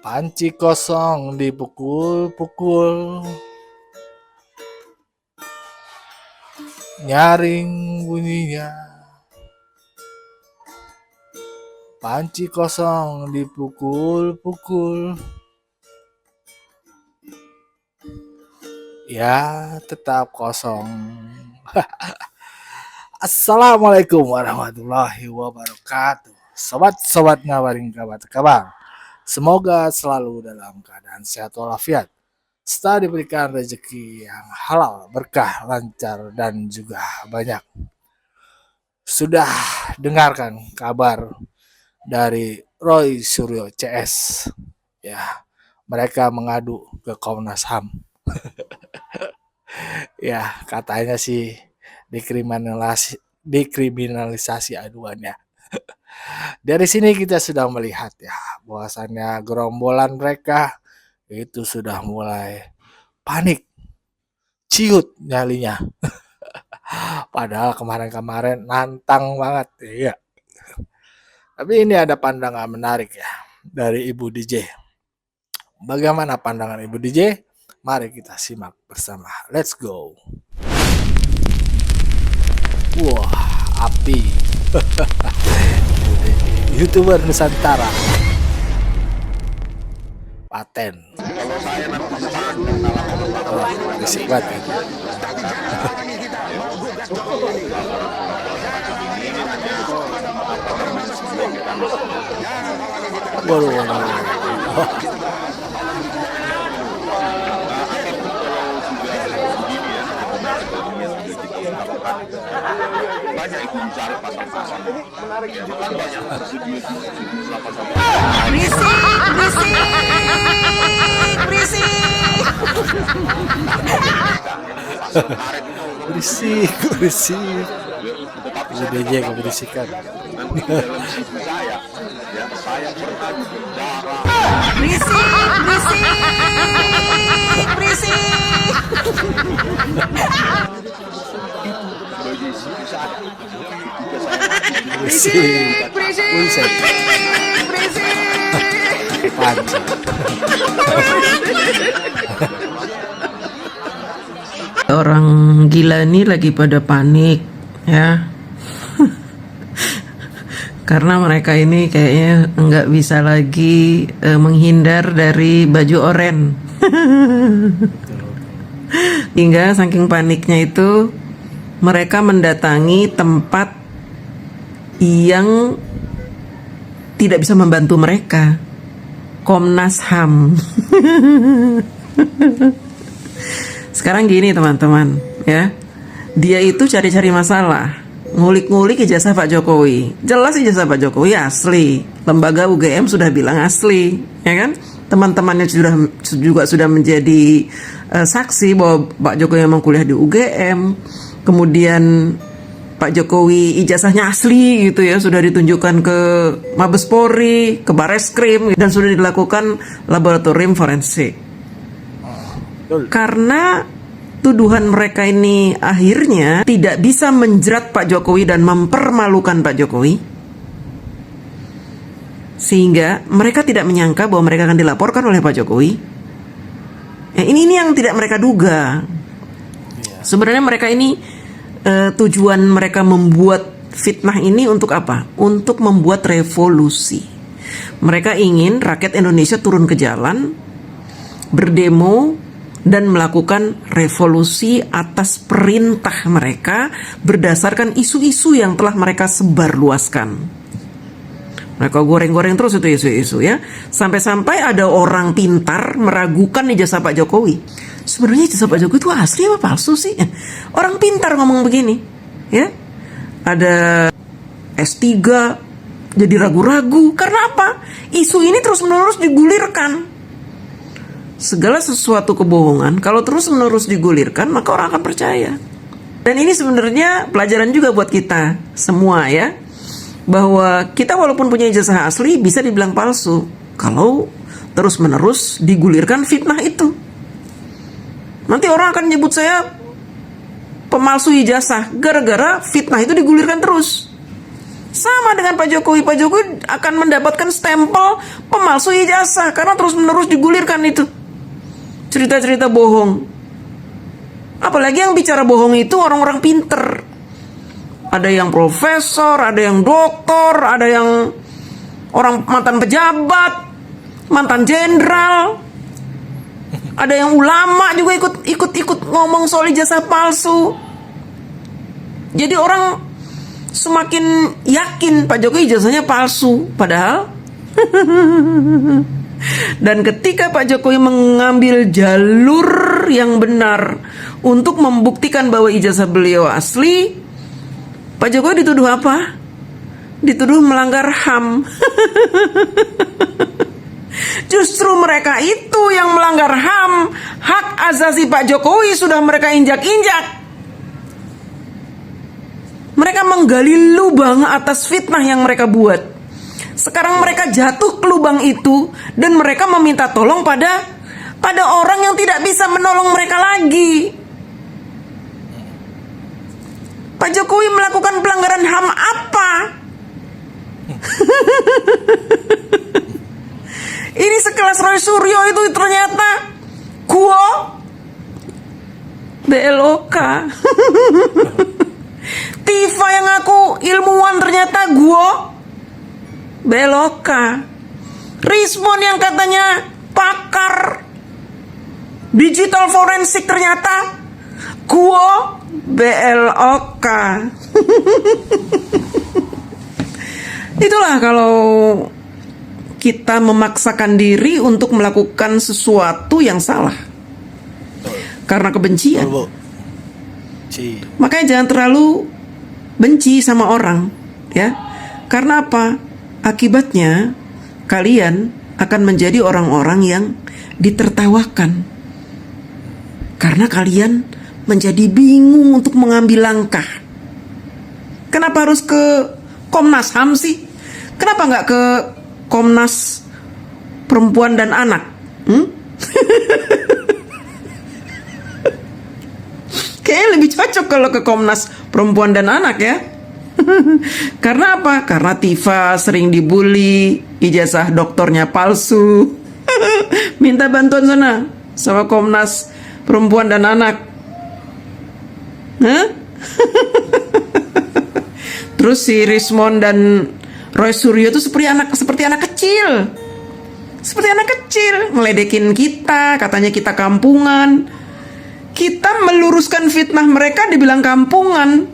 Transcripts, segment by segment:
Panci kosong dipukul-pukul, nyaring bunyinya. Panci kosong dipukul-pukul, ya tetap kosong. Assalamualaikum warahmatullahi wabarakatuh. Sobat-sobat ngabaring kabar. Semoga selalu dalam keadaan sehat walafiat, serta diberikan rezeki yang halal, berkah, lancar, dan juga banyak. Sudah dengarkan kabar dari Roy Suryo CS? Ya, mereka mengadu ke Komnas HAM. Ya, katanya sih dikriminalisasi aduannya. Dari sini kita sudah melihat ya bahwasannya gerombolan mereka itu sudah mulai panik, ciut nyalinya. Padahal kemarin-kemarin nantang banget ya. Tapi ini ada pandangan menarik ya dari Ibu DJ. Bagaimana pandangan Ibu DJ? Mari kita simak bersama. Let's go. Wah, api. YouTuber Nusantara. Paten. Oh, risik banget. Waduh. Banyak itu mencari pasang-pasang. Berisik. Budenya keberisikan. Saya pernah bicara. Berisik. Panci. Orang gila ini lagi pada panik ya. Karena mereka ini kayaknya nggak bisa lagi menghindar dari baju oren. Hingga saking paniknya itu mereka mendatangi tempat yang tidak bisa membantu mereka, Komnas HAM. Sekarang gini teman-teman ya, dia itu cari-cari masalah, ngulik-ngulik ijazah Pak Jokowi. Jelas ijazah Pak Jokowi asli, lembaga UGM sudah bilang asli, ya kan? Teman-temannya juga sudah menjadi saksi bahwa Pak Jokowi memang kuliah di UGM. Kemudian Pak Jokowi ijazahnya asli gitu ya, sudah ditunjukkan ke Mabes Polri, ke Bareskrim, dan sudah dilakukan laboratorium forensik. Karena tuduhan mereka ini akhirnya tidak bisa menjerat Pak Jokowi dan mempermalukan Pak Jokowi, sehingga mereka tidak menyangka bahwa mereka akan dilaporkan oleh Pak Jokowi. Ini yang tidak mereka duga. Sebenarnya mereka ini tujuan mereka membuat fitnah ini untuk apa? Untuk membuat revolusi. Mereka ingin rakyat Indonesia turun ke jalan, berdemo, dan melakukan revolusi atas perintah mereka berdasarkan isu-isu yang telah mereka sebarluaskan. Mereka goreng-goreng terus itu isu-isu ya. Sampai-sampai ada orang pintar meragukan ijazah Pak Jokowi. Sebenarnya ijazah Pak Jokowi itu asli apa palsu sih? Orang pintar ngomong begini ya. Ada S3 jadi ragu-ragu. Karena apa? Isu ini terus-menerus digulirkan. Segala sesuatu kebohongan kalau terus-menerus digulirkan, maka orang akan percaya. Dan ini sebenarnya pelajaran juga buat kita semua ya, bahwa kita walaupun punya ijazah asli bisa dibilang palsu kalau terus-menerus digulirkan fitnah itu. Nanti orang akan nyebut saya pemalsu ijazah gara-gara fitnah itu digulirkan terus. Sama dengan Pak Jokowi. Pak Jokowi akan mendapatkan stempel pemalsu ijazah karena terus-menerus digulirkan itu cerita-cerita bohong. Apalagi yang bicara bohong itu orang-orang pinter. Ada yang profesor, ada yang doktor, ada yang orang mantan pejabat, mantan jenderal, ada yang ulama juga ikut ngomong soal ijazah palsu. Jadi orang semakin yakin Pak Jokowi ijazahnya palsu, padahal dan ketika Pak Jokowi mengambil jalur yang benar untuk membuktikan bahwa ijazah beliau asli, Pak Jokowi dituduh apa? Dituduh melanggar HAM. Justru mereka itu yang melanggar HAM. Hak asasi Pak Jokowi sudah mereka injak-injak. Mereka menggali lubang atas fitnah yang mereka buat. Sekarang mereka jatuh ke lubang itu dan mereka meminta tolong pada orang yang tidak bisa menolong mereka lagi. Pak Jokowi melakukan pelanggaran HAM apa? Ini sekelas Roy Suryo itu ternyata Guo BLOK. Tifa yang aku ilmuwan ternyata Guo BLOK. Rismon yang katanya pakar digital forensik ternyata Guo BLOK. Itulah kalau kita memaksakan diri untuk melakukan sesuatu yang salah karena kebencian. Makanya jangan terlalu benci sama orang, ya. Karena apa? Akibatnya kalian akan menjadi orang-orang yang ditertawakan karena kalian menjadi bingung untuk mengambil langkah. Kenapa harus ke Komnas HAM sih? Kenapa nggak ke Komnas Perempuan dan Anak? Kayaknya lebih cocok kalau ke Komnas Perempuan dan Anak ya. Karena apa? Karena Tifa sering dibully, ijazah doktornya palsu. Minta bantuan sana sama Komnas Perempuan dan Anak. Terus si Rismon dan Roy Suryo itu seperti anak kecil. Seperti anak kecil, ngeledekin kita, katanya kita kampungan. Kita meluruskan fitnah mereka dibilang kampungan.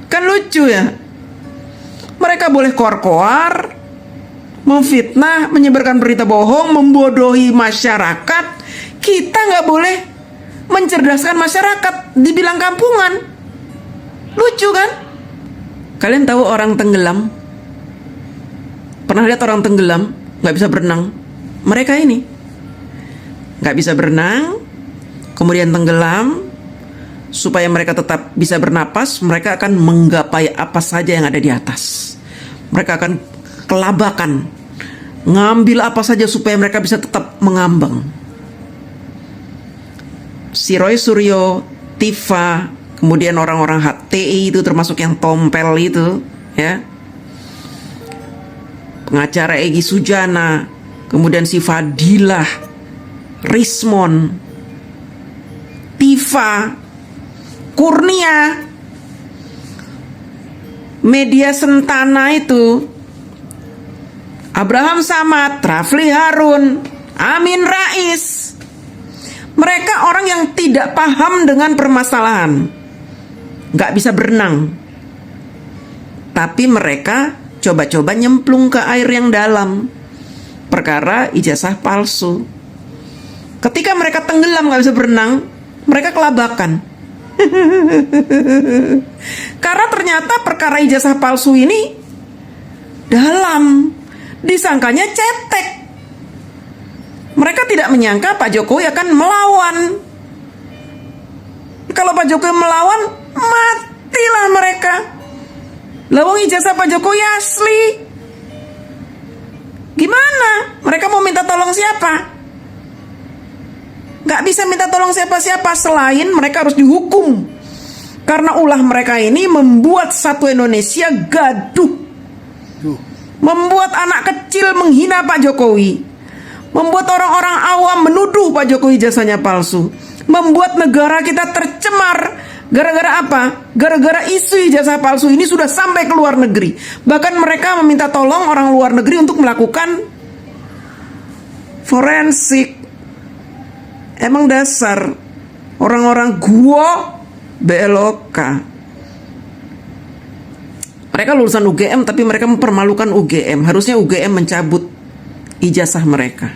Kan lucu ya. Mereka boleh koar-koar, memfitnah, menyebarkan berita bohong, membodohi masyarakat. Kita nggak boleh mencerdaskan masyarakat, dibilang kampungan. Lucu kan? Kalian tahu orang tenggelam? Pernah lihat orang tenggelam nggak bisa berenang? Mereka ini nggak bisa berenang, kemudian tenggelam. Supaya mereka tetap bisa bernapas, mereka akan menggapai apa saja yang ada di atas. Mereka akan kelabakan, ngambil apa saja supaya mereka bisa tetap mengambang. Si Roy Suryo, Tifa, kemudian orang-orang HTI itu termasuk yang tompel itu, ya. Pengacara Egy Sujana, kemudian si Fadilah, Rismon, Tifa, Kurnia, media Sentana itu, Abraham Samad, Rafli Harun, Amin Rais. Mereka orang yang tidak paham dengan permasalahan, gak bisa berenang. Tapi mereka coba-coba nyemplung ke air yang dalam, perkara ijazah palsu. Ketika mereka tenggelam gak bisa berenang, mereka kelabakan. Karena ternyata perkara ijazah palsu ini dalam, disangkanya cetek. Mereka tidak menyangka Pak Jokowi akan melawan. Kalau Pak Jokowi melawan, matilah mereka. Lawang ijazah Pak Jokowi asli. Gimana? Mereka mau minta tolong siapa? Gak bisa minta tolong siapa-siapa selain mereka harus dihukum Karena ulah mereka ini membuat satu Indonesia gaduh, Duh, membuat anak kecil menghina Pak Jokowi, membuat orang-orang awam menuduh Pak Jokowi jasanya palsu, membuat negara kita tercemar. Gara-gara apa? Gara-gara isu ijazah palsu ini sudah sampai ke luar negeri. Bahkan mereka meminta tolong orang luar negeri untuk melakukan forensik. Emang dasar orang-orang gua BLOK. Mereka lulusan UGM tapi mereka mempermalukan UGM. Harusnya UGM mencabut ijazah mereka.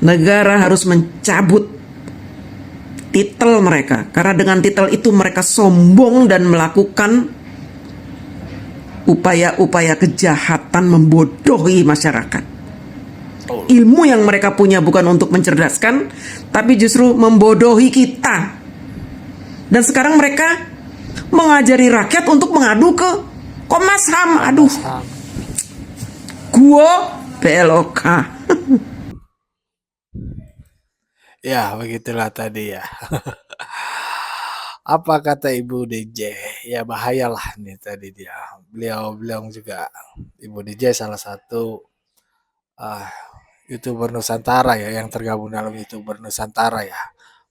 Negara harus mencabut titel mereka, karena dengan titel itu mereka sombong dan melakukan upaya-upaya kejahatan membodohi masyarakat. Ilmu yang mereka punya bukan untuk mencerdaskan, tapi justru membodohi kita. Dan sekarang mereka mengajari rakyat untuk mengadu ke Komnas HAM. Aduh, gua BLOK. ya begitulah tadi ya. Apa kata Ibu DJ? Ya bahayalah nih tadi dia. Beliau juga Ibu DJ salah satu YouTuber Nusantara ya, yang tergabung dalam YouTuber Nusantara ya.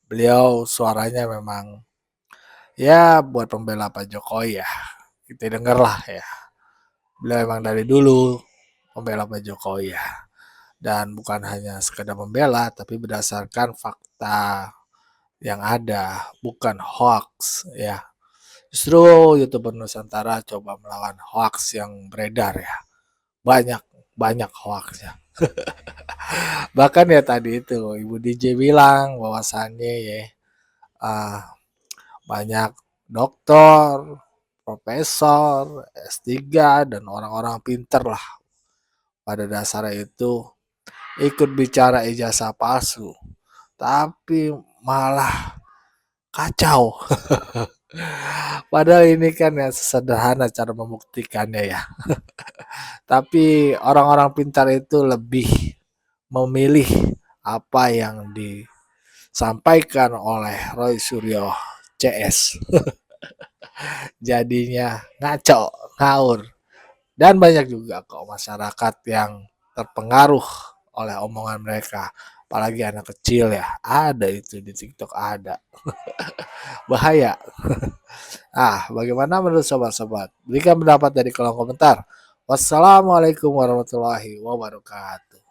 Beliau suaranya memang ya buat pembela Pak Jokowi ya. Kita dengarlah ya. Beliau memang dari dulu pembela Pak Jokowi ya. Dan bukan hanya sekedar membela, tapi berdasarkan fakta yang ada, bukan hoax ya. Justru YouTuber Nusantara coba melawan hoax yang beredar ya. Banyak hoaxnya. Bahkan ya tadi itu Ibu DJ bilang bahwasannya ya banyak dokter, profesor, S3 dan orang-orang pinter lah pada dasarnya itu ikut bicara ijazah palsu, tapi malah kacau. Padahal ini kan ya sederhana cara membuktikannya ya. Tapi orang-orang pintar itu lebih memilih apa yang disampaikan oleh Roy Suryo CS. Jadinya ngaco, ngawur. Dan banyak juga kok masyarakat yang terpengaruh oleh omongan mereka. Apalagi anak kecil ya. Ada itu di TikTok ada. Bahaya. Bagaimana menurut sobat-sobat? Berikan pendapat dari kolom komentar. Wassalamualaikum warahmatullahi wabarakatuh.